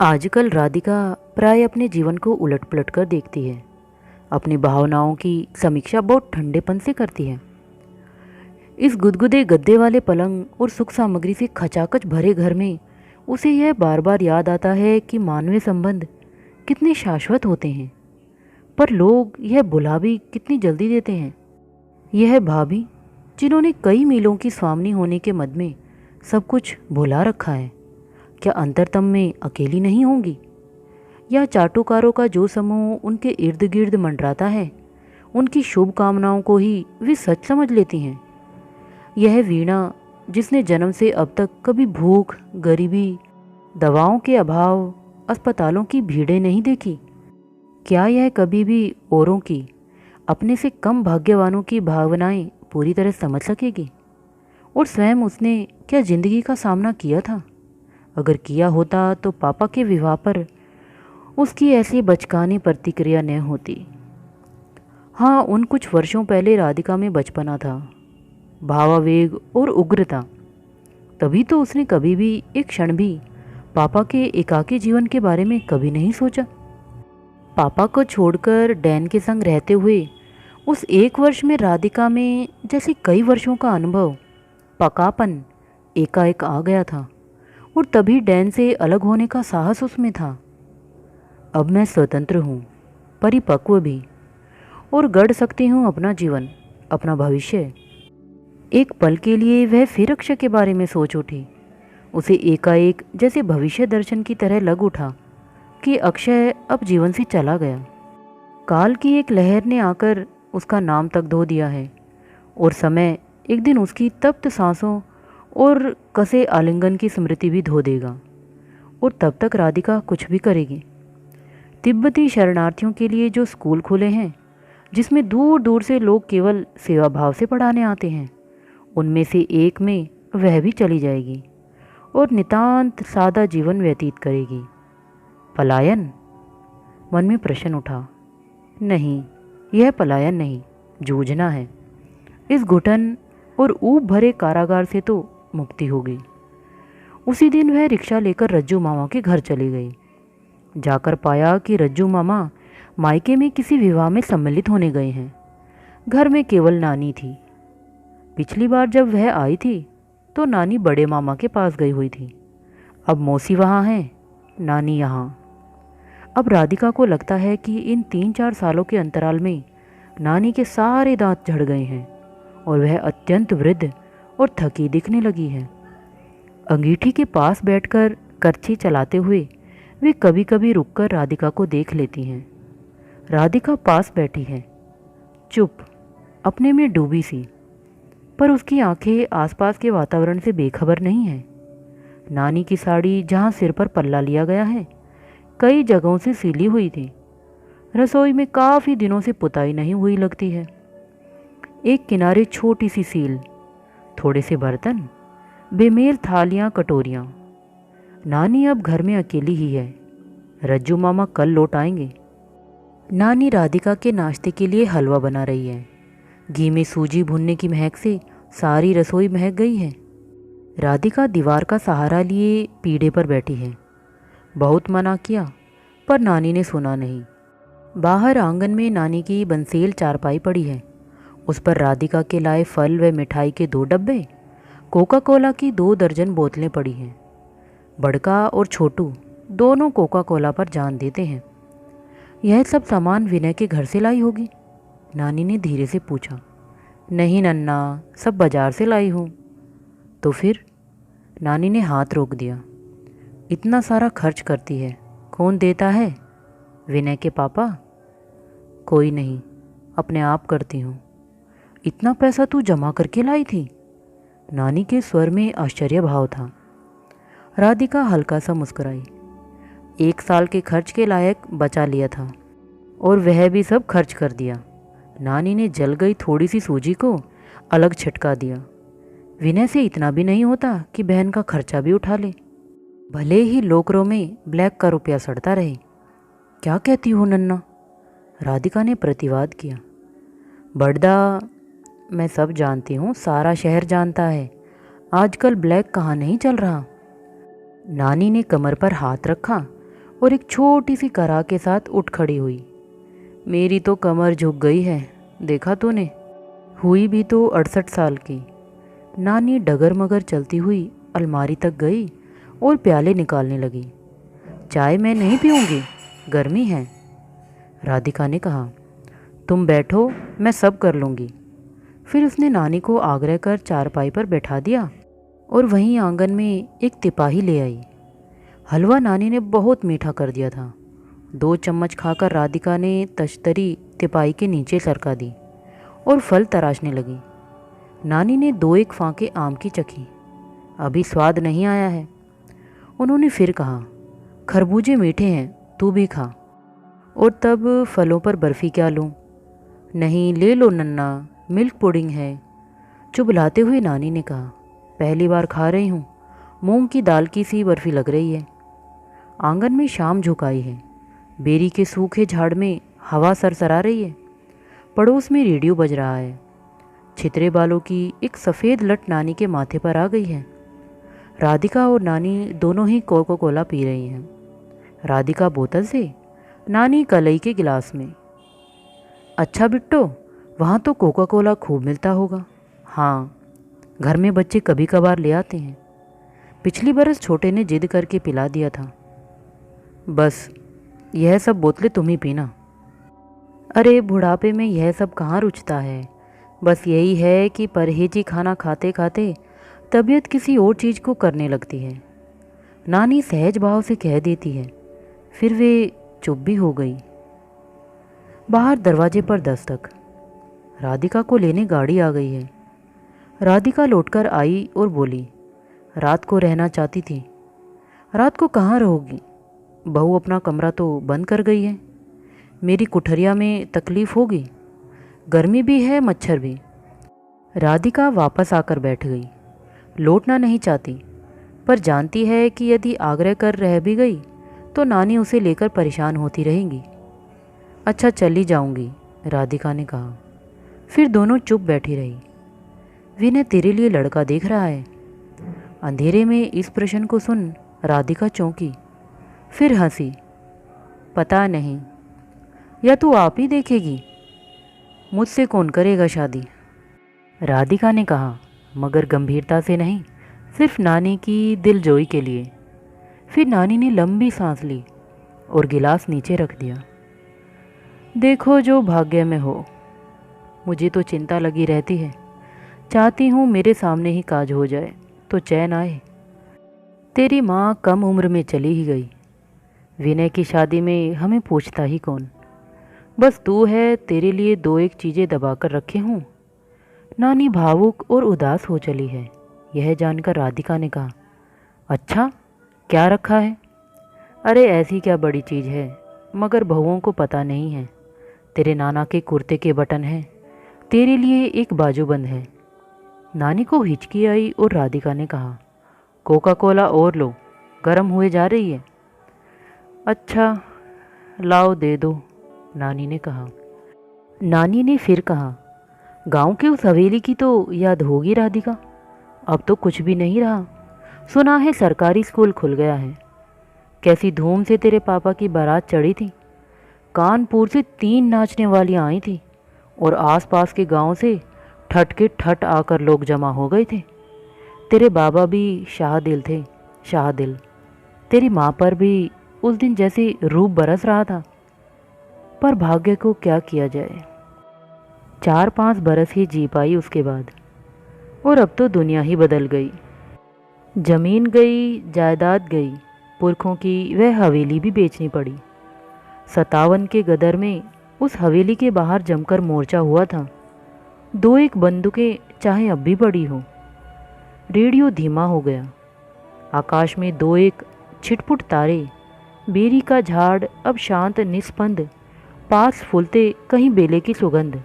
आजकल राधिका प्राय अपने जीवन को उलट पलट कर देखती है। अपनी भावनाओं की समीक्षा बहुत ठंडेपन से करती है। इस गुदगुदे गद्दे वाले पलंग और सुख सामग्री से खचाखच भरे घर में उसे यह बार बार याद आता है कि मानवीय संबंध कितने शाश्वत होते हैं, पर लोग यह भुला भी कितनी जल्दी देते हैं। यह भाभी जिन्होंने कई मीलों की स्वामिनी होने के मद में सब कुछ भुला रखा है, क्या अंतरतम में अकेली नहीं होंगी? या चाटुकारों का जो समूह उनके इर्द गिर्द मंडराता है, उनकी शुभ कामनाओं को ही वे सच समझ लेती हैं? यह वीणा जिसने जन्म से अब तक कभी भूख, गरीबी, दवाओं के अभाव, अस्पतालों की भीड़ें नहीं देखी, क्या यह कभी भी औरों की, अपने से कम भाग्यवानों की भावनाएं पूरी तरह समझ सकेगी? और स्वयं उसने क्या जिंदगी का सामना किया था? अगर किया होता तो पापा के विवाह पर उसकी ऐसी बचकानी प्रतिक्रिया न होती। हाँ, उन कुछ वर्षों पहले राधिका में बचपना था, भावावेग और उग्रता। तभी तो उसने कभी भी एक क्षण भी पापा के एकाकी जीवन के बारे में कभी नहीं सोचा। पापा को छोड़कर डैन के संग रहते हुए उस एक वर्ष में राधिका में जैसे कई वर्षों का अनुभव, पकापन एकाएक आ गया था। और तभी डैन से अलग होने का साहस उसमें था। अब मैं स्वतंत्र हूँ, परिपक्व भी, और गढ़ सकती हूँ अपना जीवन, अपना भविष्य। एक पल के लिए वह फिर अक्षय के बारे में सोच उठी। उसे एकाएक जैसे भविष्य दर्शन की तरह लग उठा कि अक्षय अब जीवन से चला गया। काल की एक लहर ने आकर उसका नाम तक धो दिया है, और समय एक दिन उसकी तप्त सांसों और कसे आलिंगन की स्मृति भी धो देगा। और तब तक राधिका कुछ भी करेगी। तिब्बती शरणार्थियों के लिए जो स्कूल खुले हैं, जिसमें दूर दूर से लोग केवल सेवा भाव से पढ़ाने आते हैं, उनमें से एक में वह भी चली जाएगी और नितांत सादा जीवन व्यतीत करेगी। पलायन? मन में प्रश्न उठा। नहीं, यह पलायन नहीं, जूझना है। इस घुटन और ऊब भरे कारागार से तो मुक्ति हो गई। उसी दिन वह रिक्शा लेकर रज्जू मामा के घर चली गई। जाकर पाया कि रज्जू मामा मायके में किसी विवाह में सम्मिलित होने गए हैं। घर में केवल नानी थी। पिछली बार जब वह आई थी तो नानी बड़े मामा के पास गई हुई थी। अब मौसी वहाँ हैं, नानी यहाँ। अब राधिका को लगता है कि इन 3-4 सालों के अंतराल में नानी के सारे दांत झड़ गए हैं और वह अत्यंत वृद्ध और थकी दिखने लगी है। अंगीठी के पास बैठकर करछी चलाते हुए वे कभी कभी रुककर राधिका को देख लेती हैं। राधिका पास बैठी है, चुप, अपने में डूबी सी, पर उसकी आंखें आसपास के वातावरण से बेखबर नहीं हैं। नानी की साड़ी जहाँ सिर पर पल्ला लिया गया है, कई जगहों से सीली हुई थी। रसोई में काफ़ी दिनों से पुताई नहीं हुई लगती है। एक किनारे छोटी सी सील, थोड़े से बर्तन, बेमेल थालियाँ कटोरियाँ। नानी अब घर में अकेली ही है। रज्जू मामा कल लौट आएंगे। नानी राधिका के नाश्ते के लिए हलवा बना रही है। घी में सूजी भूनने की महक से सारी रसोई महक गई है। राधिका दीवार का सहारा लिए पीढ़े पर बैठी है। बहुत मना किया पर नानी ने सुना नहीं। बाहर आंगन में नानी की बंसेल चारपाई पड़ी है। उस पर राधिका के लाए फल व मिठाई के 2 डब्बे, कोका कोला की 2 दर्जन बोतलें पड़ी हैं। बड़का और छोटू दोनों कोका कोला पर जान देते हैं। यह सब सामान विनय के घर से लाई होगी? नानी ने धीरे से पूछा। नहीं नन्ना, सब बाजार से लाई हूँ। तो फिर? नानी ने हाथ रोक दिया। इतना सारा खर्च करती है, कौन देता है? विनय के पापा? कोई नहीं, अपने आप करती हूँ। इतना पैसा तू जमा करके लाई थी? नानी के स्वर में आश्चर्य भाव था। राधिका हल्का सा मुस्कुराई। 1 साल के खर्च के लायक बचा लिया था और वह भी सब खर्च कर दिया। नानी ने जल गई थोड़ी सी सूजी को अलग छिटका दिया। विनय से इतना भी नहीं होता कि बहन का खर्चा भी उठा ले, भले ही लोकरों में ब्लैक का रुपया सड़ता रहे। क्या कहती हो नन्ना? राधिका ने प्रतिवाद किया। बड़दा, मैं सब जानती हूँ, सारा शहर जानता है। आजकल ब्लैक कहाँ नहीं चल रहा। नानी ने कमर पर हाथ रखा और एक छोटी सी कराह के साथ उठ खड़ी हुई। मेरी तो कमर झुक गई है, देखा तूने? हुई भी तो 68 साल की। नानी डगर मगर चलती हुई अलमारी तक गई और प्याले निकालने लगी। चाय मैं नहीं पीऊँगी, गर्मी है, राधिका ने कहा। तुम बैठो, मैं सब कर लूँगी। फिर उसने नानी को आग्रह कर चारपाई पर बैठा दिया और वहीं आंगन में एक तिपाही ले आई। हलवा नानी ने बहुत मीठा कर दिया था। 2 चम्मच खाकर राधिका ने तश्तरी तिपाही के नीचे सरका दी और फल तराशने लगी। नानी ने 2-1 फांके आम की चखी। अभी स्वाद नहीं आया है। उन्होंने फिर कहा, खरबूजे मीठे हैं, तू भी खा। और तब फलों पर बर्फ़ी क्या लूँ? नहीं, ले लो नन्ना, मिल्क पुडिंग है, चुभलाते हुए नानी ने कहा। पहली बार खा रही हूँ, मूंग की दाल की सी बर्फ़ी लग रही है। आंगन में शाम झुकाई है। बेरी के सूखे झाड़ में हवा सरसरा रही है। पड़ोस में रेडियो बज रहा है। छितरे बालों की एक सफ़ेद लट नानी के माथे पर आ गई है। राधिका और नानी दोनों ही कोका कोला पी रही हैं। राधिका बोतल से, नानी कलई के गिलास में। अच्छा बिट्टो, वहाँ तो कोका कोला खूब मिलता होगा। हाँ, घर में बच्चे कभी कभार ले आते हैं। पिछली बरस छोटे ने जिद करके पिला दिया था। बस यह सब बोतलें तुम ही पीना। अरे बुढ़ापे में यह सब कहाँ रुचता है। बस यही है कि परहेजी खाना खाते खाते तबीयत किसी और चीज़ को करने लगती है, नानी सहज भाव से कह देती है। फिर वे चुप भी हो गई। बाहर दरवाजे पर दस्तक। राधिका को लेने गाड़ी आ गई है। राधिका लौटकर आई और बोली, रात को रहना चाहती थी। रात को कहाँ रहोगी? बहू अपना कमरा तो बंद कर गई है। मेरी कुठरिया में तकलीफ़ होगी, गर्मी भी है, मच्छर भी। राधिका वापस आकर बैठ गई। लौटना नहीं चाहती, पर जानती है कि यदि आग्रह कर रह भी गई तो नानी उसे लेकर परेशान होती रहेंगी। अच्छा, चली जाऊंगी, राधिका ने कहा। फिर दोनों चुप बैठी रही। विनय तेरे लिए लड़का देख रहा है। अंधेरे में इस प्रश्न को सुन राधिका चौंकी, फिर हंसी। पता नहीं, या तू आप ही देखेगी? मुझसे कौन करेगा शादी? राधिका ने कहा, मगर गंभीरता से नहीं, सिर्फ नानी की दिलजोई के लिए। फिर नानी ने लंबी सांस ली और गिलास नीचे रख दिया। देखो जो भाग्य में हो। मुझे तो चिंता लगी रहती है। चाहती हूँ मेरे सामने ही काज हो जाए तो चैन आए। तेरी माँ कम उम्र में चली ही गई। विनय की शादी में हमें पूछता ही कौन। बस तू है, तेरे लिए 2-1 चीज़ें दबा कर रखे हूँ। नानी भावुक और उदास हो चली है। यह जानकर राधिका ने कहा, अच्छा, क्या रखा है? अरे ऐसी क्या बड़ी चीज़ है, मगर बहुओं को पता नहीं है। तेरे नाना के कुर्ते के बटन हैं, तेरे लिए एक बाजूबंद है। नानी को हिचकी आई और राधिका ने कहा, कोका कोला और लो, गर्म हुए जा रही है। अच्छा लाओ दे दो, नानी ने कहा। नानी ने फिर कहा, गांव के उस हवेली की तो याद होगी राधिका? अब तो कुछ भी नहीं रहा। सुना है सरकारी स्कूल खुल गया है। कैसी धूम से तेरे पापा की बारात चढ़ी थी। कानपुर से 3 नाचने वालियाँ आई थी और आसपास के गांव से ठट के ठट आकर लोग जमा हो गए थे। तेरे बाबा भी शाहदिल थे, शाहदिल। तेरी माँ पर भी उस दिन जैसे रूप बरस रहा था। पर भाग्य को क्या किया जाए। 4-5 बरस ही जी पाई उसके बाद, और अब तो दुनिया ही बदल गई। जमीन गई, जायदाद गई, पुरखों की वह हवेली भी बेचनी पड़ी। 57 के गदर में उस हवेली के बाहर जमकर मोर्चा हुआ था। 2-1 बंदूकें चाहे अब भी पड़ी हो। रेडियो धीमा हो गया। आकाश में 2-1 छिटपुट तारे। बेरी का झाड़ अब शांत निस्पंद। पास फूलते कहीं बेले की सुगंध।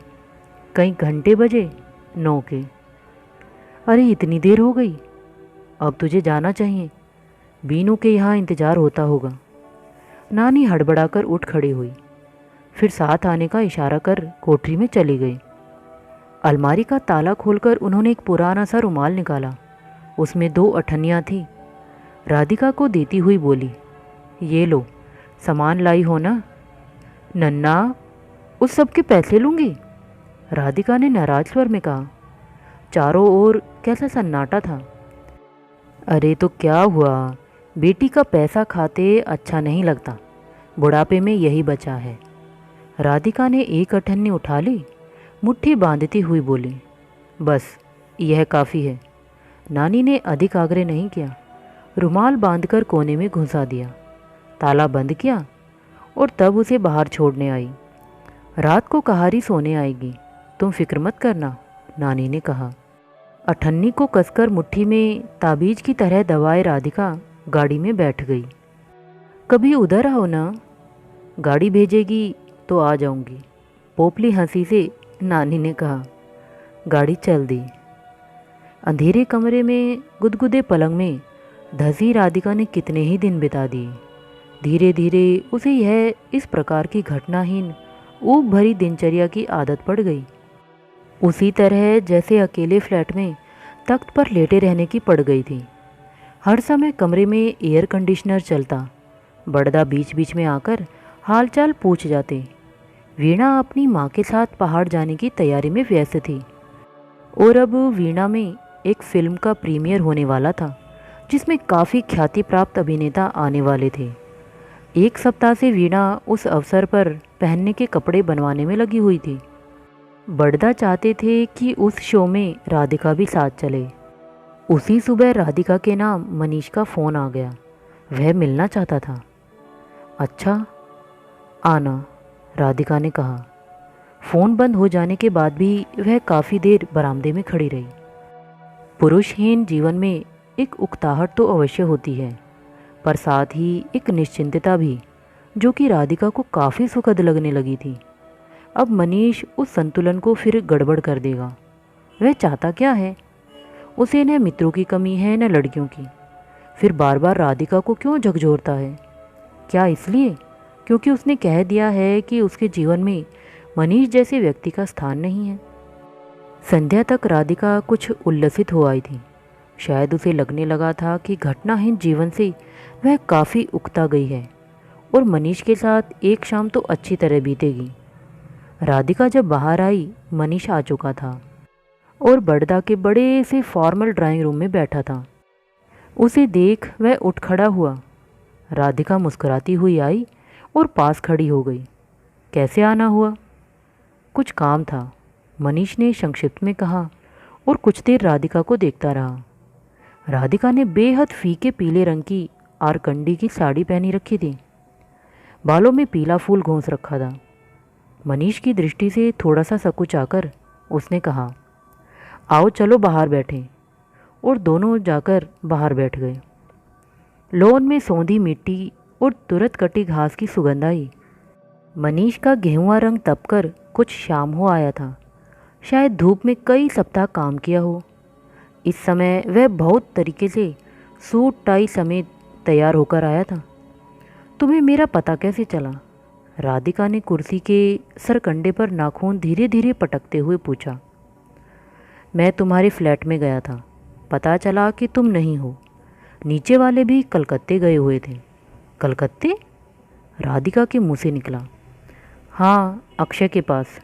कहीं घंटे बजे 9 के। अरे इतनी देर हो गई, अब तुझे जाना चाहिए। बीनू के यहाँ इंतज़ार होता होगा। नानी हड़बड़ाकर उठ खड़ी हुई, फिर साथ आने का इशारा कर कोठरी में चली गई। अलमारी का ताला खोलकर उन्होंने एक पुराना सा रुमाल निकाला। उसमें 2 अठन्नियाँ थी। राधिका को देती हुई बोली, ये लो, सामान लाई हो ना? नन्ना, उस सब के पैसे लूँगी, राधिका ने नाराज स्वर में कहा। चारों ओर कैसा सन्नाटा था। अरे तो क्या हुआ, बेटी का पैसा खाते अच्छा नहीं लगता, बुढ़ापे में यही बचा है। राधिका ने एक अठन्नी उठा ली, मुट्ठी बांधती हुई बोली, बस यह काफ़ी है। नानी ने अधिक आग्रह नहीं किया, रुमाल बांधकर कोने में घुसा दिया, ताला बंद किया और तब उसे बाहर छोड़ने आई। रात को कहारी सोने आएगी, तुम फिक्र मत करना, नानी ने कहा। अठन्नी को कसकर मुट्ठी में ताबीज की तरह दबाए राधिका गाड़ी में बैठ गई। कभी उधर आओ ना, गाड़ी भेजेगी तो आ जाऊंगी, पोपली हंसी से नानी ने कहा। गाड़ी चल दी। अंधेरे कमरे में गुदगुदे पलंग में धसी राधिका ने कितने ही दिन बिता दिए। धीरे धीरे उसे यह इस प्रकार की घटनाहीन ऊब भरी दिनचर्या की आदत पड़ गई, उसी तरह जैसे अकेले फ्लैट में तख्त पर लेटे रहने की पड़ गई थी। हर समय कमरे में एयर कंडीशनर चलता, बड़दा बीच बीच में आकर हालचाल पूछ जाते। वीणा अपनी माँ के साथ पहाड़ जाने की तैयारी में व्यस्त थी और अब वीणा में एक फिल्म का प्रीमियर होने वाला था जिसमें काफ़ी ख्याति प्राप्त अभिनेता आने वाले थे। एक सप्ताह से वीणा उस अवसर पर पहनने के कपड़े बनवाने में लगी हुई थी। बड़दा चाहते थे कि उस शो में राधिका भी साथ चले। उसी सुबह राधिका के नाम मनीष का फ़ोन आ गया, वह मिलना चाहता था। अच्छा, आना, राधिका ने कहा। फ़ोन बंद हो जाने के बाद भी वह काफ़ी देर बरामदे में खड़ी रही। पुरुषहीन जीवन में एक उकताहट तो अवश्य होती है, पर साथ ही एक निश्चिंतता भी, जो कि राधिका को काफ़ी सुखद लगने लगी थी। अब मनीष उस संतुलन को फिर गड़बड़ कर देगा। वह चाहता क्या है? उसे न मित्रों की कमी है न लड़कियों की, फिर बार बार राधिका को क्यों झकझोरता है? क्या इसलिए क्योंकि उसने कह दिया है कि उसके जीवन में मनीष जैसे व्यक्ति का स्थान नहीं है? संध्या तक राधिका कुछ उल्लसित हो आई थी। शायद उसे लगने लगा था कि घटनाहीन जीवन से वह काफ़ी उकता गई है और मनीष के साथ एक शाम तो अच्छी तरह बीतेगी। राधिका जब बाहर आई, मनीष आ चुका था और बड़दा के बड़े से फॉर्मल ड्राइंग रूम में बैठा था। उसे देख वह उठ खड़ा हुआ। राधिका मुस्कुराती हुई आई और पास खड़ी हो गई। कैसे आना हुआ? कुछ काम था, मनीष ने संक्षिप्त में कहा और कुछ देर राधिका को देखता रहा। राधिका ने बेहद फीके पीले रंग की आरकंडी की साड़ी पहनी रखी थी, बालों में पीला फूल घोंस रखा था। मनीष की दृष्टि से थोड़ा सा सकुचाकर उसने कहा, आओ चलो बाहर बैठें, और दोनों जाकर बाहर बैठ गए। लॉन में सौंधी मिट्टी और तुरंत कटी घास की सुगंध आई। मनीष का गेहुआ रंग तपकर कुछ शाम हो आया था, शायद धूप में कई सप्ताह काम किया हो। इस समय वह बहुत तरीके से सूट टाई समेत तैयार होकर आया था। तुम्हें मेरा पता कैसे चला? राधिका ने कुर्सी के सरकंडे पर नाखून धीरे धीरे पटकते हुए पूछा। मैं तुम्हारे फ्लैट में गया था, पता चला कि तुम नहीं हो। नीचे वाले भी कलकत्ते गए हुए थे। कलकत्ते? राधिका के मुंह से निकला। हाँ, अक्षय के पास।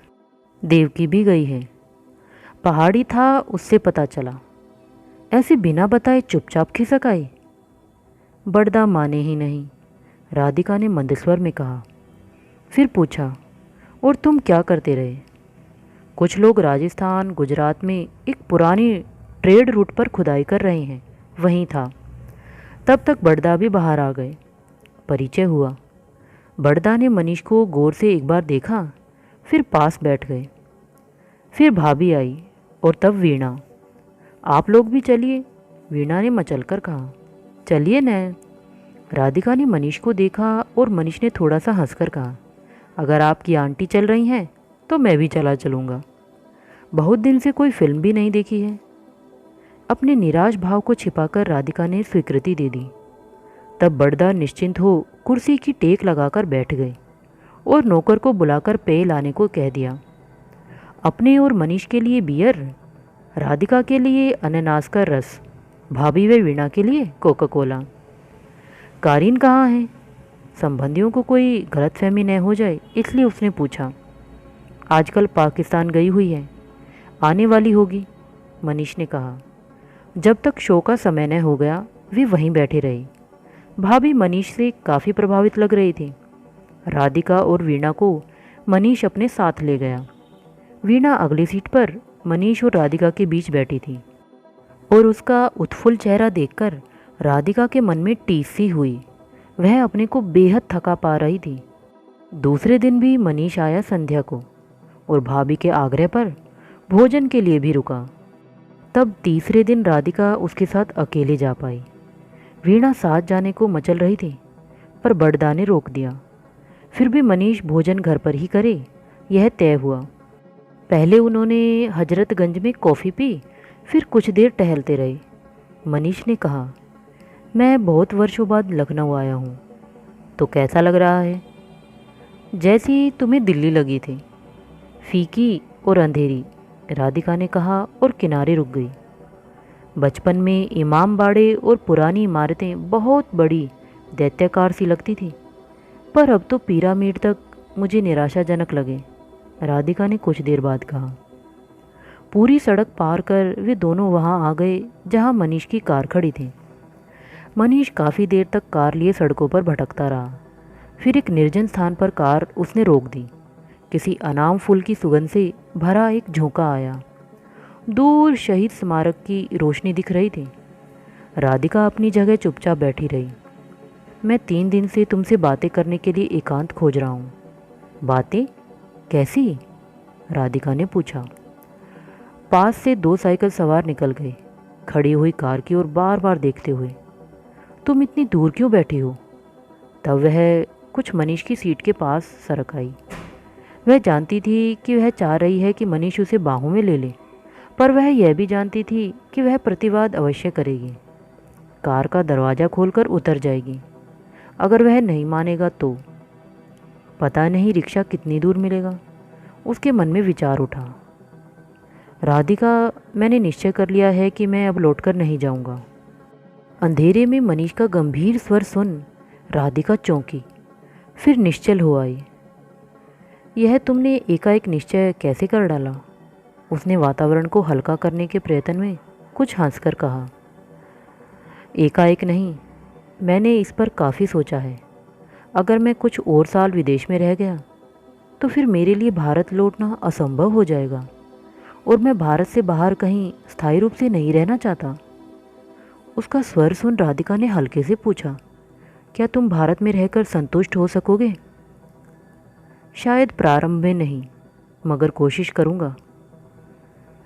देवकी भी गई है। पहाड़ी था, उससे पता चला। ऐसे बिना बताए चुपचाप खिसक आई। बड़दा माने ही नहीं, राधिका ने मंद स्वर में कहा। फिर पूछा, और तुम क्या करते रहे? कुछ लोग राजस्थान गुजरात में एक पुरानी ट्रेड रूट पर खुदाई कर रहे हैं, वहीं था। तब तक बड़दा भी बाहर आ गए। परिचय हुआ। बड़दा ने मनीष को गौर से एक बार देखा, फिर पास बैठ गए। फिर भाभी आई और तब वीणा। आप लोग भी चलिए, वीणा ने मचलकर कहा। चलिए न। राधिका ने मनीष को देखा और मनीष ने थोड़ा सा हंसकर कहा, अगर आपकी आंटी चल रही हैं तो मैं भी चला चलूँगा। बहुत दिन से कोई फिल्म भी नहीं देखी है। अपने निराश भाव को छिपाकर राधिका ने स्वीकृति दे दी। तब बड़दा निश्चिंत हो कुर्सी की टेक लगाकर बैठ गए और नौकर को बुलाकर पेय लाने को कह दिया। अपने और मनीष के लिए बियर, राधिका के लिए अनानास का रस, भाभी व वीणा के लिए कोका कोला। कारीन कहाँ है? संबंधियों को कोई गलतफहमी न हो जाए इसलिए उसने पूछा। आजकल पाकिस्तान गई हुई है, आने वाली होगी, मनीष ने कहा। जब तक शो का समय न हो गया वे वहीं बैठे रहे। भाभी मनीष से काफ़ी प्रभावित लग रही थी। राधिका और वीणा को मनीष अपने साथ ले गया। वीणा अगली सीट पर मनीष और राधिका के बीच बैठी थी और उसका उत्फुल्ल चेहरा देखकर राधिका के मन में टीस सी हुई। वह अपने को बेहद थका पा रही थी। दूसरे दिन भी मनीष आया संध्या को और भाभी के आग्रह पर भोजन के लिए भी रुका। तब तीसरे दिन राधिका उसके साथ अकेले जा पाई। वीणा साथ जाने को मचल रही थी पर बड़दा ने रोक दिया। फिर भी मनीष भोजन घर पर ही करे, यह तय हुआ। पहले उन्होंने हजरतगंज में कॉफ़ी पी, फिर कुछ देर टहलते रहे। मनीष ने कहा, मैं बहुत वर्षों बाद लखनऊ आया हूँ, तो कैसा लग रहा है? जैसी तुम्हें दिल्ली लगी थी, फीकी और अंधेरी, राधिका ने कहा और किनारे रुक गई। बचपन में इमाम बाड़े और पुरानी इमारतें बहुत बड़ी दैत्याकार सी लगती थी, पर अब तो पिरामिड तक मुझे निराशाजनक लगे, राधिका ने कुछ देर बाद कहा। पूरी सड़क पार कर वे दोनों वहां आ गए जहां मनीष की कार खड़ी थी। मनीष काफ़ी देर तक कार लिए सड़कों पर भटकता रहा। फिर एक निर्जन स्थान पर कार उसने रोक दी। किसी अनाम फूल की सुगंध से भरा एक झोंका आया। दूर शहीद स्मारक की रोशनी दिख रही थी। राधिका अपनी जगह चुपचाप बैठी रही। मैं 3 दिन से तुमसे बातें करने के लिए एकांत खोज रहा हूँ। बातें? कैसी? राधिका ने पूछा। पास से 2 साइकिल सवार निकल गए, खड़ी हुई कार की ओर बार बार देखते हुए। तुम इतनी दूर क्यों बैठी हो? तब वह कुछ मनीष की सीट के पास सरक आई। वह जानती थी कि वह चाह रही है कि मनीष उसे बाहों में ले ले, पर वह यह भी जानती थी कि वह प्रतिवाद अवश्य करेगी। कार का दरवाज़ा खोलकर उतर जाएगी। अगर वह नहीं मानेगा तो पता नहीं रिक्शा कितनी दूर मिलेगा। उसके मन में विचार उठा। राधिका, मैंने निश्चय कर लिया है कि मैं अब लौटकर नहीं जाऊंगा। अंधेरे में मनीष का गंभीर स्वर सुन राधिका चौंकी, फिर निश्चल हो आई। यह तुमने एकाएक निश्चय कैसे कर डाला? उसने वातावरण को हल्का करने के प्रयत्न में कुछ हंसकर कहा। एकाएक नहीं, मैंने इस पर काफ़ी सोचा है। अगर मैं कुछ और साल विदेश में रह गया तो फिर मेरे लिए भारत लौटना असंभव हो जाएगा, और मैं भारत से बाहर कहीं स्थायी रूप से नहीं रहना चाहता। उसका स्वर सुन राधिका ने हल्के से पूछा, क्या तुम भारत में रहकर संतुष्ट हो सकोगे? शायद प्रारंभ में नहीं, मगर कोशिश करूँगा।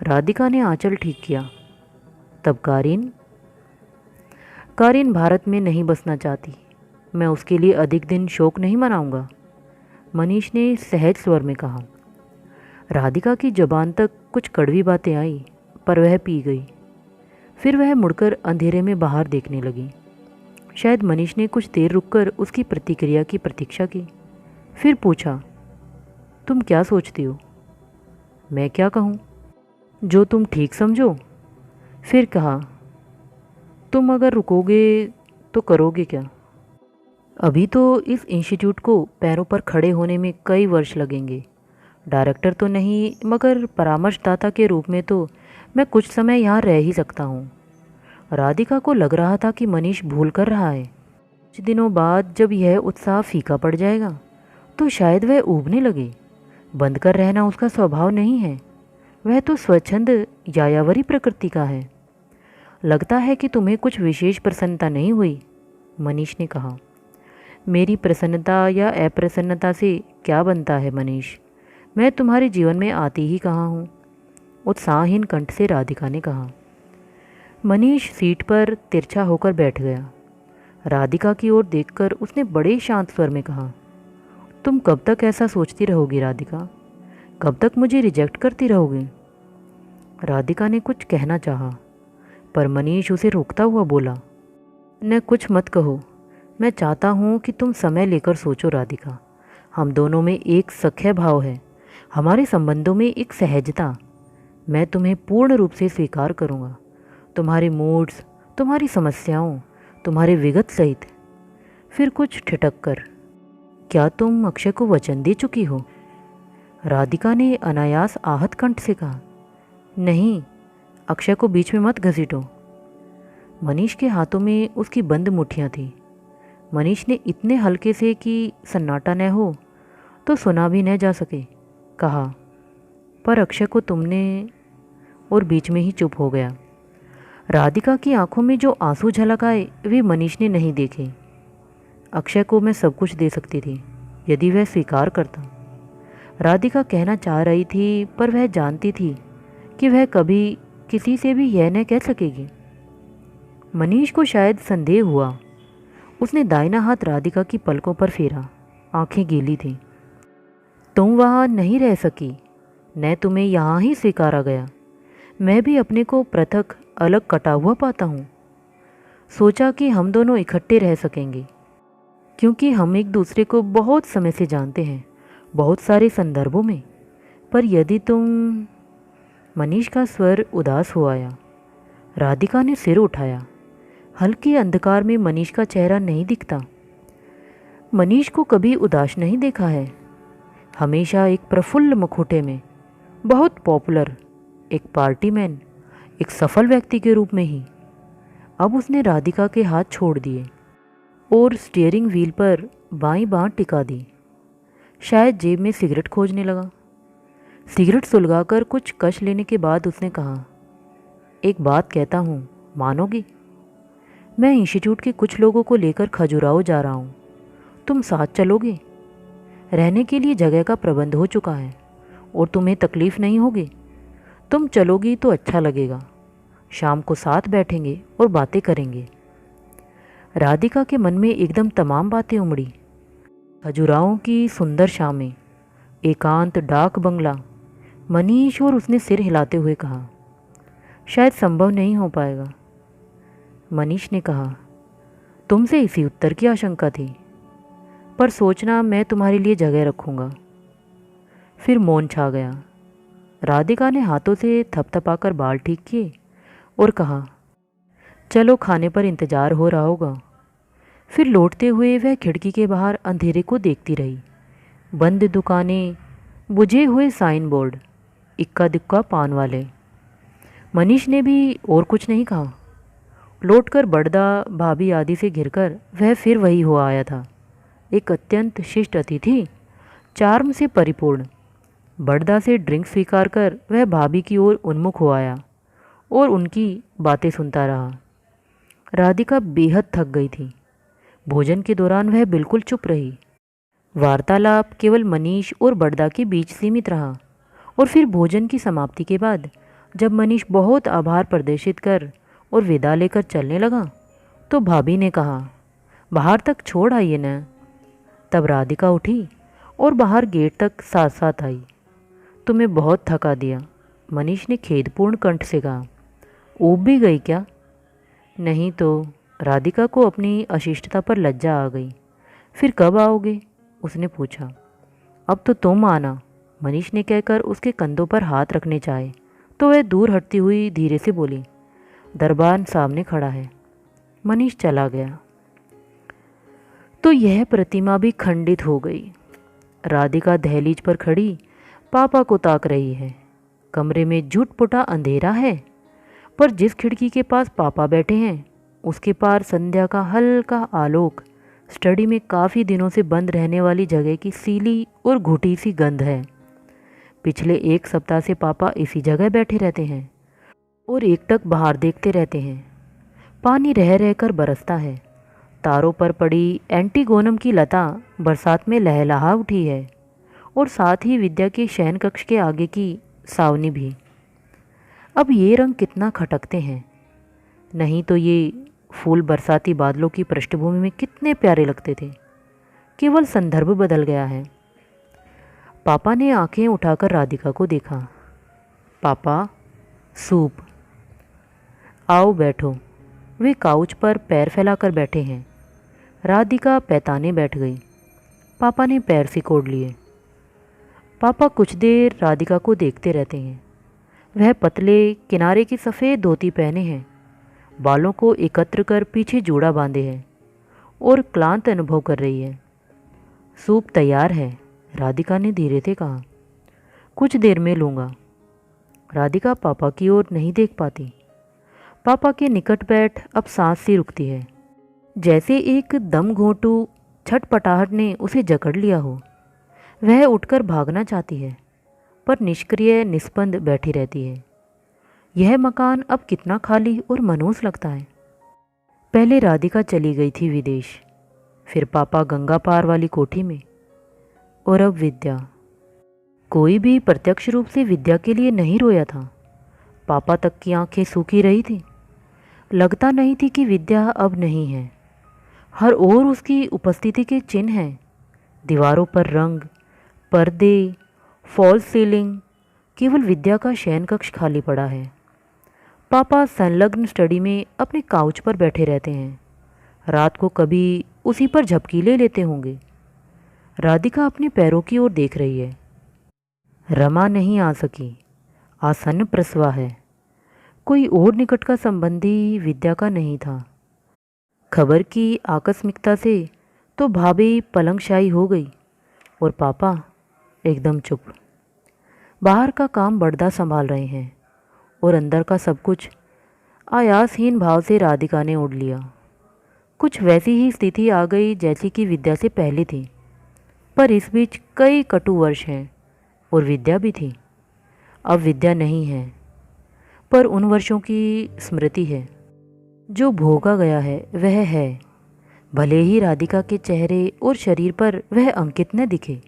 राधिका ने आंचल ठीक किया। तब कारीन? कारीन भारत में नहीं बसना चाहती। मैं उसके लिए अधिक दिन शोक नहीं मनाऊंगा, मनीष ने सहज स्वर में कहा। राधिका की जबान तक कुछ कड़वी बातें आई, पर वह पी गई। फिर वह मुड़कर अंधेरे में बाहर देखने लगी। शायद मनीष ने कुछ देर रुककर उसकी प्रतिक्रिया की प्रतीक्षा की। फिर पूछा, तुम क्या सोचती हो? मैं क्या कहूँ? जो तुम ठीक समझो। फिर कहा, तुम अगर रुकोगे तो करोगे क्या? अभी तो इस इंस्टीट्यूट को पैरों पर खड़े होने में कई वर्ष लगेंगे। डायरेक्टर तो नहीं, मगर परामर्शदाता के रूप में तो मैं कुछ समय यहाँ रह ही सकता हूँ। राधिका को लग रहा था कि मनीष भूल कर रहा है। कुछ दिनों बाद जब यह उत्साह फीका पड़ जाएगा तो शायद वह ऊबने लगे। बंद कर रहना उसका स्वभाव नहीं है। वह तो स्वच्छंद यायावरी प्रकृति का है। लगता है कि तुम्हें कुछ विशेष प्रसन्नता नहीं हुई, मनीष ने कहा। मेरी प्रसन्नता या अप्रसन्नता से क्या बनता है मनीष? मैं तुम्हारे जीवन में आती ही कहाँ हूँ, उत्साहहीन कंठ से राधिका ने कहा। मनीष सीट पर तिरछा होकर बैठ गया। राधिका की ओर देखकर उसने बड़े शांत स्वर में कहा, तुम कब तक ऐसा सोचती रहोगी राधिका? कब तक मुझे रिजेक्ट करती रहोगी? राधिका ने कुछ कहना चाहा, पर मनीष उसे रोकता हुआ बोला, न कुछ मत कहो। मैं चाहता हूँ कि तुम समय लेकर सोचो राधिका। हम दोनों में एक सख्य भाव है, हमारे संबंधों में एक सहजता। मैं तुम्हें पूर्ण रूप से स्वीकार करूँगा, तुम्हारे मूड्स, तुम्हारी समस्याओं, तुम्हारे विगत सहित। फिर कुछ ठिठक कर क्या तुम अक्षय को वचन दे चुकी हो? राधिका ने अनायास आहत कंठ से कहा। नहीं, अक्षय को बीच में मत घसीटो। मनीष के हाथों में उसकी बंद मुट्ठियां थीं। मनीष ने इतने हल्के से कि सन्नाटा न हो तो सुना भी न जा सके कहा, पर अक्षय को तुमने, और बीच में ही चुप हो गया। राधिका की आंखों में जो आंसू झलक आए वे मनीष ने नहीं देखे। अक्षय को मैं सब कुछ दे सकती थी यदि वह स्वीकार करता। राधिका कहना चाह रही थी, पर वह जानती थी कि वह कभी किसी से भी यह न कह सकेगी। मनीष को शायद संदेह हुआ। उसने दाहिना हाथ राधिका की पलकों पर फेरा। आंखें गीली थीं। तुम वहाँ नहीं रह सकी, न तुम्हें यहाँ ही स्वीकारा गया। मैं भी अपने को पृथक अलग कटा हुआ पाता हूँ। सोचा कि हम दोनों इकट्ठे रह सकेंगे, क्योंकि हम एक दूसरे को बहुत समय से जानते हैं, बहुत सारे संदर्भों में। पर यदि तुम, मनीष का स्वर उदास हो आया। राधिका ने सिर उठाया। हल्के अंधकार में मनीष का चेहरा नहीं दिखता। मनीष को कभी उदास नहीं देखा है। हमेशा एक प्रफुल्ल मुखौटे में, बहुत पॉपुलर, एक पार्टी मैन, एक सफल व्यक्ति के रूप में ही। अब उसने राधिका के हाथ छोड़ दिए और स्टीयरिंग व्हील पर बाईं बांह टिका दी। शायद जेब में सिगरेट खोजने लगा। सिगरेट सुलगाकर कुछ कश लेने के बाद उसने कहा, एक बात कहता हूँ, मानोगी? मैं इंस्टीट्यूट के कुछ लोगों को लेकर खजुराहो जा रहा हूँ। तुम साथ चलोगे? रहने के लिए जगह का प्रबंध हो चुका है और तुम्हें तकलीफ़ नहीं होगी। तुम चलोगी तो अच्छा लगेगा। शाम को साथ बैठेंगे और बातें करेंगे। राधिका के मन में एकदम तमाम बातें उमड़ी। खजुराहो की सुंदर शामें, एकांत डाक बंगला। मनीष, और उसने सिर हिलाते हुए कहा, शायद संभव नहीं हो पाएगा। मनीष ने कहा, तुमसे इसी उत्तर की आशंका थी, पर सोचना मैं तुम्हारे लिए जगह रखूँगा। फिर मौन छा गया। राधिका ने हाथों से थपथपाकर बाल ठीक किए और कहा, चलो, खाने पर इंतज़ार हो रहा होगा। फिर लौटते हुए वह खिड़की के बाहर अंधेरे को देखती रही। बंद दुकानें, बुझे हुए साइन बोर्ड, इक्का दुक्का पान वाले। मनीष ने भी और कुछ नहीं कहा। लौटकर बड़दा, भाभी आदि से घिरकर वह फिर वही हो आया था, एक अत्यंत शिष्ट अतिथि, चार्म से परिपूर्ण। बड़दा से ड्रिंक स्वीकार कर वह भाभी की ओर उन्मुख हो आया और उनकी बातें सुनता रहा। राधिका बेहद थक गई थी। भोजन के दौरान वह बिल्कुल चुप रही। वार्तालाप केवल मनीष और बड़दा के बीच सीमित रहा। और फिर भोजन की समाप्ति के बाद जब मनीष बहुत आभार प्रदर्शित कर और विदा लेकर चलने लगा तो भाभी ने कहा, बाहर तक छोड़ आइए न। तब राधिका उठी और बाहर गेट तक साथ साथ आई। तुम्हें बहुत थका दिया, मनीष ने खेदपूर्ण कंठ से कहा। ऊब भी गई क्या? नहीं तो। राधिका को अपनी अशिष्टता पर लज्जा आ गई। फिर कब आओगे? उसने पूछा। अब तो तुम आना, मनीष ने कहकर उसके कंधों पर हाथ रखने चाहे तो वह दूर हटती हुई धीरे से बोली, दरबान सामने खड़ा है। मनीष चला गया तो यह प्रतिमा भी खंडित हो गई। राधिका दहलीज पर खड़ी पापा को ताक रही है। कमरे में झुटपुटा अंधेरा है, पर जिस खिड़की के पास पापा बैठे हैं उसके पार संध्या का हल्का आलोक, स्टडी में काफ़ी दिनों से बंद रहने वाली जगह की सीली और घुटी सी गंध है। पिछले 1 सप्ताह से पापा इसी जगह बैठे रहते हैं और एकटक बाहर देखते रहते हैं। पानी रह रहकर बरसता है। तारों पर पड़ी एंटीगोनम की लता बरसात में लहलहा उठी है और साथ ही विद्या के शयन कक्ष के आगे की सावनी भी। अब ये रंग कितना खटकते हैं। नहीं तो ये फूल बरसाती बादलों की पृष्ठभूमि में कितने प्यारे लगते थे। केवल संदर्भ बदल गया है। पापा ने आंखें उठाकर राधिका को देखा। पापा, सूप। आओ बैठो। वे काउच पर पैर फैलाकर बैठे हैं। राधिका पैताने बैठ गई। पापा ने पैर सिकोड़ लिए। पापा कुछ देर राधिका को देखते रहते हैं। वह पतले किनारे की सफ़ेद धोती पहने हैं, बालों को एकत्र कर पीछे जूड़ा बांधे हैं और क्लांत अनुभव कर रही है। सूप तैयार है, राधिका ने धीरे से कहा। कुछ देर में लूँगा। राधिका पापा की ओर नहीं देख पाती। पापा के निकट बैठ अब सांस सी रुकती है, जैसे एक दम घोंटू छटपटाहट ने उसे जकड़ लिया हो। वह उठकर भागना चाहती है, पर निष्क्रिय निस्पंद बैठी रहती है। यह मकान अब कितना खाली और मनहूस लगता है। पहले राधिका चली गई थी विदेश, फिर पापा गंगा पार वाली कोठी में, और अब विद्या। कोई भी प्रत्यक्ष रूप से विद्या के लिए नहीं रोया था। पापा तक की आंखें सूखी रही थी। लगता नहीं थी कि विद्या अब नहीं है। हर ओर उसकी उपस्थिति के चिन्ह हैं। दीवारों पर रंग, पर्दे, फॉल्स सीलिंग, केवल विद्या का शयन कक्ष खाली पड़ा है। पापा संलग्न स्टडी में अपने काउच पर बैठे रहते हैं। रात को कभी उसी पर झपकी ले लेते होंगे। राधिका अपने पैरों की ओर देख रही है। रमा नहीं आ सकी, आसन्न प्रसवा है। कोई और निकट का संबंधी विद्या का नहीं था। खबर की आकस्मिकता से तो भाभी पलंगशाही हो गई और पापा एकदम चुप। बाहर का काम बड़दा संभाल रहे हैं और अंदर का सब कुछ आयासहीन भाव से राधिका ने ओढ़ लिया। कुछ वैसी ही स्थिति आ गई जैसी कि विद्या से पहले थी, पर इस बीच कई कटु वर्ष हैं और विद्या भी थी। अब विद्या नहीं है, पर उन वर्षों की स्मृति है। जो भोगा गया है वह है, भले ही राधिका के चेहरे और शरीर पर वह अंकित न दिखे।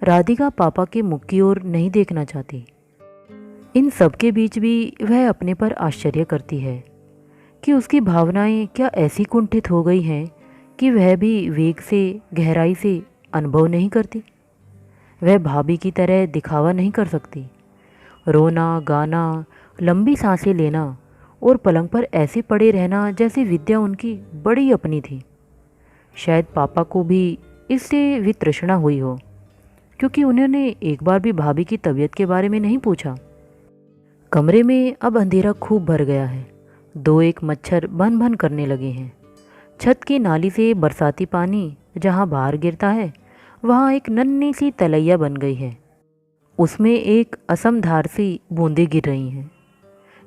राधिका पापा के मुख की ओर नहीं देखना चाहती। इन सब के बीच भी वह अपने पर आश्चर्य करती है कि उसकी भावनाएं क्या ऐसी कुंठित हो गई हैं कि वह भी वेग से, गहराई से अनुभव नहीं करती। वह भाभी की तरह दिखावा नहीं कर सकती। रोना, गाना, लंबी सांसें लेना और पलंग पर ऐसे पड़े रहना जैसे विद्या उनकी बड़ी अपनी थी। शायद पापा को भी इससे वितृष्णा हुई हो, क्योंकि उन्होंने एक बार भी भाभी की तबीयत के बारे में नहीं पूछा। कमरे में अब अंधेरा खूब भर गया है। दो एक मच्छर भन भन करने लगे हैं। छत की नाली से बरसाती पानी जहाँ बाहर गिरता है, वहाँ एक नन्ही सी तलैया बन गई है। उसमें एक असमधार सी बूंदें गिर रही हैं।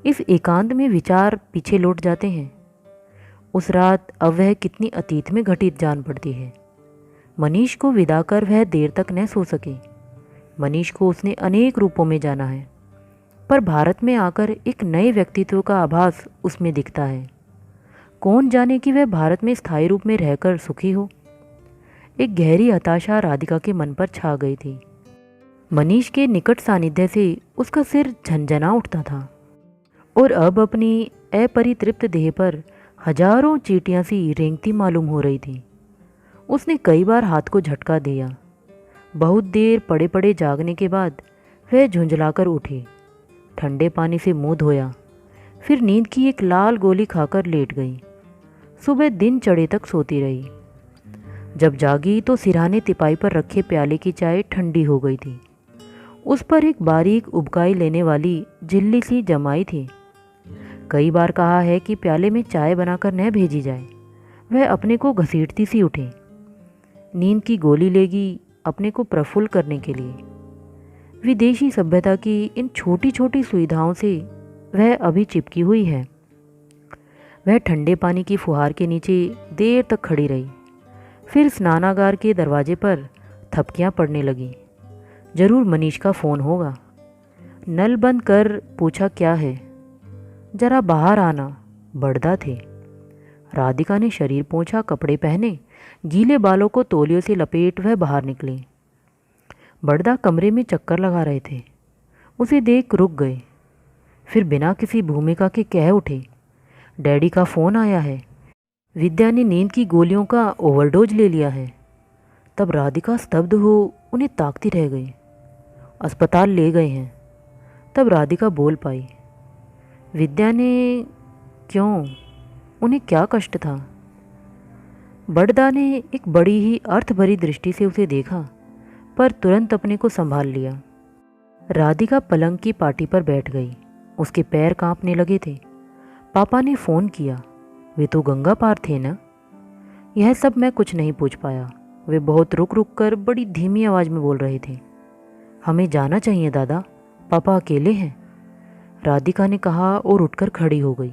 इस एकांत में विचार पीछे लौट जाते हैं। उस रात अब वह कितनी अतीत में घटित जान पड़ती है। मनीष को विदा कर वह देर तक न सो सके। मनीष को उसने अनेक रूपों में जाना है, पर भारत में आकर एक नए व्यक्तित्व का आभास उसमें दिखता है। कौन जाने कि वह भारत में स्थायी रूप में रहकर सुखी हो। एक गहरी हताशा राधिका के मन पर छा गई थी। मनीष के निकट सानिध्य से उसका सिर झनझना उठता था और अब अपनी अपरितृप्त देह पर हजारों चींटियां सी रेंगती मालूम हो रही थी। उसने कई बार हाथ को झटका दिया। बहुत देर पड़े पड़े जागने के बाद वह झुंझलाकर उठी, ठंडे पानी से मुंह धोया, फिर नींद की एक लाल गोली खाकर लेट गई। सुबह दिन चढ़े तक सोती रही। जब जागी तो सिरहाने तिपाई पर रखे प्याले की चाय ठंडी हो गई थी। उस पर एक बारीक उबकाई लेने वाली झिल्ली सी जमाई थी। कई बार कहा है कि प्याले में चाय बनाकर न भेजी जाए। वह अपने को घसीटती सी उठी। नींद की गोली लेगी अपने को प्रफुल्ल करने के लिए। विदेशी सभ्यता की इन छोटी छोटी सुविधाओं से वह अभी चिपकी हुई है। वह ठंडे पानी की फुहार के नीचे देर तक खड़ी रही। फिर स्नानागार के दरवाजे पर थपकियां पड़ने लगीं। जरूर मनीष का फ़ोन होगा। नल बंद कर पूछा, क्या है? जरा बाहर आना, बड़दा थे। राधिका ने शरीर पोंछा, कपड़े पहने, गीले बालों को तौलियों से लपेट वह बाहर निकली। बड़दा कमरे में चक्कर लगा रहे थे। उसे देख रुक गए, फिर बिना किसी भूमिका के कह उठे, डैडी का फ़ोन आया है। विद्या ने नींद की गोलियों का ओवरडोज ले लिया है। तब राधिका स्तब्ध हो उन्हें ताकती रह गई। अस्पताल ले गए हैं। तब राधिका बोल पाई, विद्या ने क्यों? उन्हें क्या कष्ट था? बड़दा ने एक बड़ी ही अर्थ भरी दृष्टि से उसे देखा, पर तुरंत अपने को संभाल लिया। राधिका पलंग की पाटी पर बैठ गई। उसके पैर कांपने लगे थे। पापा ने फ़ोन किया। वे तो गंगा पार थे ना? यह सब मैं कुछ नहीं पूछ पाया। वे बहुत रुक रुक कर बड़ी धीमी आवाज़ में बोल रहे थे। हमें जाना चाहिए दादा, पापा अकेले हैं, राधिका ने कहा और उठकर खड़ी हो गई।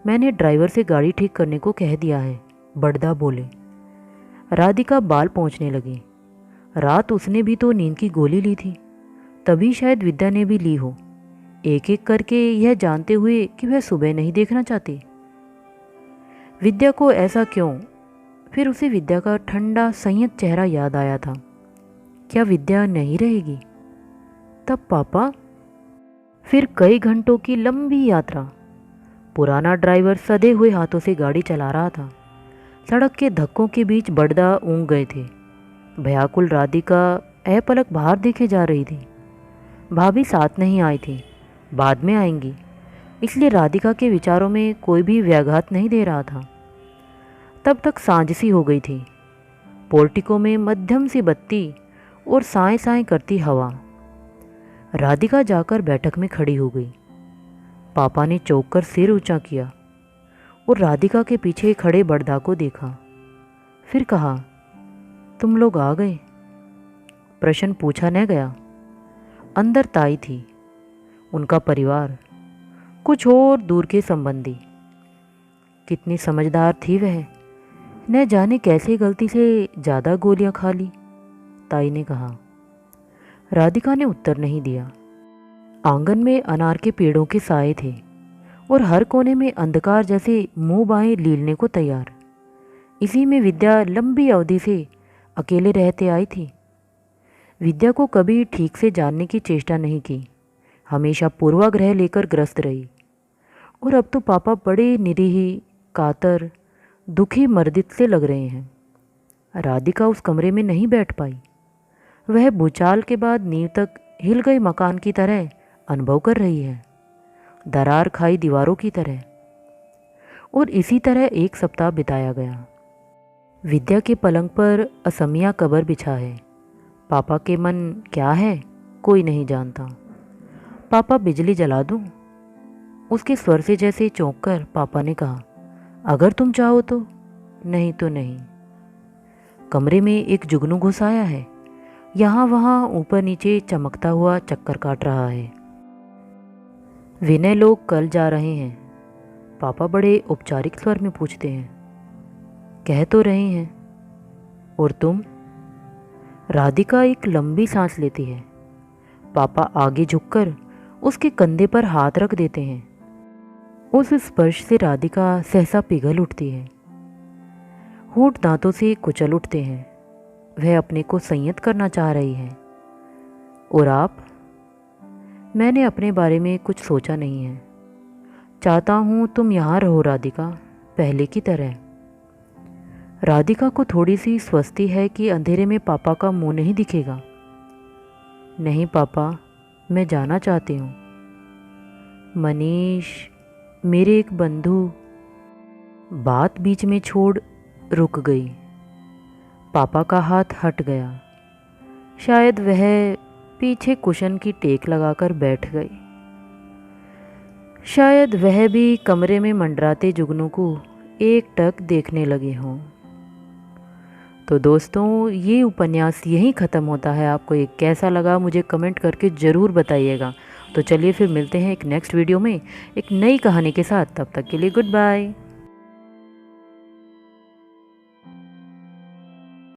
मैंने ड्राइवर से गाड़ी ठीक करने को कह दिया है, बड़दा बोले। राधिका बाल पोंछने लगी। रात उसने भी तो नींद की गोली ली थी, तभी शायद विद्या ने भी ली हो, एक एक करके यह जानते हुए कि वह सुबह नहीं देखना चाहती। विद्या को ऐसा क्यों? फिर उसे विद्या का ठंडा संयत चेहरा याद आया था। क्या विद्या नहीं रहेगी? तब पापा? फिर कई घंटों की लंबी यात्रा। पुराना ड्राइवर सधे हुए हाथों से गाड़ी चला रहा था। सड़क के धक्कों के बीच बड़दा ऊँग गए थे। भयाकुल राधिका अपलक बाहर देखे जा रही थी। भाभी साथ नहीं आई थी, बाद में आएंगी, इसलिए राधिका के विचारों में कोई भी व्याघात नहीं दे रहा था। तब तक सांझ सी हो गई थी। पोर्टिको में मध्यम सी बत्ती और साएं साएं करती हवा। राधिका जाकर बैठक में खड़ी हो गई। पापा ने चौंक कर सिर ऊंचा किया और राधिका के पीछे खड़े बड़दा को देखा। फिर कहा, तुम लोग आ गए? प्रश्न पूछा न गया। अंदर ताई थी, उनका परिवार, कुछ और दूर के संबंधी। कितनी समझदार थी वह, न जाने कैसे गलती से ज़्यादा गोलियां खा ली, ताई ने कहा। राधिका ने उत्तर नहीं दिया। आंगन में अनार के पेड़ों के साए थे और हर कोने में अंधकार जैसे मुंह बाएं लीलने को तैयार। इसी में विद्या लंबी अवधि से अकेले रहते आई थी। विद्या को कभी ठीक से जानने की चेष्टा नहीं की, हमेशा पूर्वाग्रह लेकर ग्रस्त रही। और अब तो पापा बड़े निरीह, कातर, दुखी मर्दित से लग रहे हैं। राधिका उस कमरे में नहीं बैठ पाई। वह भूचाल के बाद नींव तक हिल गए मकान की तरह अनुभव कर रही है, दरार खाई दीवारों की तरह। और इसी तरह एक सप्ताह बिताया गया। विद्या के पलंग पर असमिया कबर बिछा है। पापा के मन क्या है कोई नहीं जानता। पापा बिजली जला दूं? उसके स्वर से जैसे चौंक कर पापा ने कहा, अगर तुम चाहो तो। नहीं तो नहीं। कमरे में एक जुगनू घुस आया है, यहाँ वहाँ ऊपर नीचे चमकता हुआ चक्कर काट रहा है। विनय लोग कल जा रहे हैं, पापा बड़े औपचारिक स्वर में पूछते हैं। कह तो रहे हैं। और तुम? राधिका एक लंबी सांस लेती है। पापा आगे झुककर उसके कंधे पर हाथ रख देते हैं। उस स्पर्श से राधिका सहसा पिघल उठती है। होंठ दांतों से कुचल उठते हैं। वह अपने को संयत करना चाह रही है। और आप? मैंने अपने बारे में कुछ सोचा नहीं है। चाहता हूँ तुम यहाँ रहो राधिका, पहले की तरह। राधिका को थोड़ी सी स्वस्ति है कि अंधेरे में पापा का मुंह नहीं दिखेगा। नहीं पापा, मैं जाना चाहती हूँ। मनीष, मेरे एक बंधु। बात बीच में छोड़ रुक गई। पापा का हाथ हट गया। शायद वह पीछे कुशन की टेक लगाकर बैठ गई। शायद वह भी कमरे में मंडराते जुगनू को एक टक देखने लगे हों। तो दोस्तों, ये उपन्यास यहीं ख़त्म होता है। आपको ये कैसा लगा मुझे कमेंट करके ज़रूर बताइएगा। तो चलिए फिर मिलते हैं एक नेक्स्ट वीडियो में एक नई कहानी के साथ। तब तक के लिए गुड बाय।